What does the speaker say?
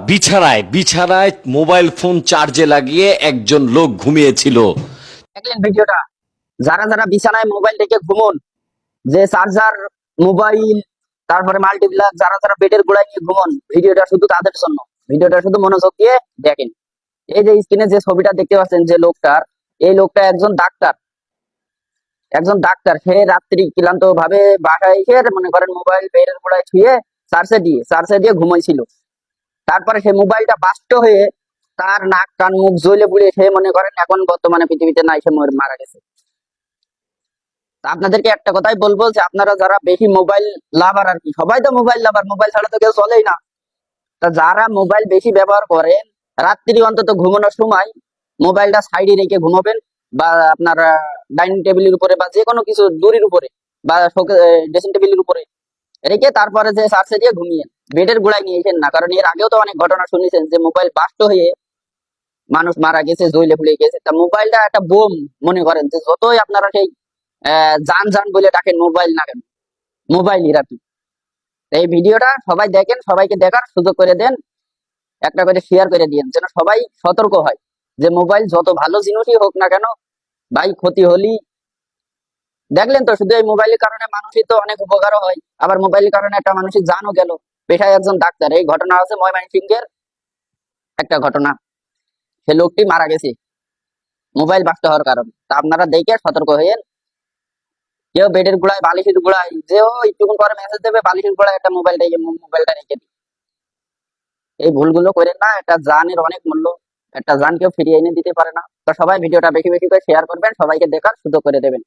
বিছানায় বিছানায় mobile phone চার্জে লাগিয়ে একজন লোক ঘুমিয়েছিল। দেখলেন ভিডিওটা? যারা যারা বিছানায় মোবাইল রেখে ঘুমন, যে চার্জার মোবাইল তারপরে মাল্টিপ্লাগ, যারা যারা বেডের গোড়ায় নিয়ে ঘুমন, ভিডিওটা শুধু তাদের জন্য। ভিডিওটা শুধু মনোযোগ দিয়ে দেখেন। এই যে স্ক্রিনে যে ছবিটা দেখতে পাচ্ছেন যে লোকটার, এই লোকটা একজন ডাক্তার সে রাত্রি ক্লান্ত ভাবে বাসায় এসে মনে করেন মোবাইল বেডের গোড়ায় ছুঁয়ে চার্জে দিয়ে ঘুমাইছিল। তারপরে সে মোবাইলটা বাস্ট হয়ে তার নাক কান মুখ জ্বলে পুড়ে সে মনে করেন এখন বর্তমানে পৃথিবীতে নাই, সে মারা গেছে। তা আপনাদেরকে একটা কথাই বলবো যে আপনারা যারা বেশি মোবাইল লাভার আর কি, সবাই তো মোবাইল লাভার, মোবাইল ছাড়া তো কেউ চলেই না। তা যারা মোবাইল বেশি ব্যবহার করেন, রাত্রি অন্তত ঘুমানোর সময় মোবাইলটা সাইডে রেখে ঘুমাবেন, বা আপনার ডাইনিং টেবিলের উপরে বা যে কোনো কিছু দড়ির উপরে বা ড্রেসিং টেবিলের উপরে রেখে তারপরে যে চার্জে দিয়ে ঘুমিয়ে বেডের গোড়ায় নিয়ে এসেন না। কারণ এর আগেও তো অনেক ঘটনা শুনেছেন যে মোবাইল বাস্ট হয়ে মানুষ মারা গেছে, জ্বলে পুড়ে গেছে। তা মোবাইলটা একটা বোম মনে করেন, যে যতই আপনারা সেই যান যান বলে ডাকেন মোবাইল না কেন, মোবাইলই আর কি। এই ভিডিওটা সবাই দেখেন, সবাইকে দেখার সুযোগ করে দেন, একটা করে শেয়ার করে দিন, যেন সবাই সতর্ক হয় যে মোবাইল যত ভালো জিনিসই হোক না কেন ভাই, ক্ষতি হলি। দেখলেন তো, শুধু এই মোবাইলের কারণে মানুষই তো অনেক উপকারও হয়, আবার মোবাইলের কারণে একটা মানুষের জানও গেল। পেশায় একজন ডাক্তার, এই ঘটনা আছে ময়মনসিংহের একটা ঘটনা, সে লোকটি মারা গেছে মোবাইল বাস্ট হওয়ার কারণে। তা আপনারা দেখে সতর্ক হয়ে, কেউ বেডের গোড়ায় বালিশের গোড়ায় যে ও একটুক্ষণ পরে মেসেজ দেবে, বালিশের গোড়ায় একটা মোবাইলটা রেখে দিই। এই ভুলগুলো করেন না, একটা জানের অনেক মূল্য, একটা জান কেউ ফিরিয়ে এনে দিতে পারে না। তো সবাই ভিডিওটা বেশি বেশি করে শেয়ার করবেন, সবাইকে দেখার সুযোগ করে দেবেন।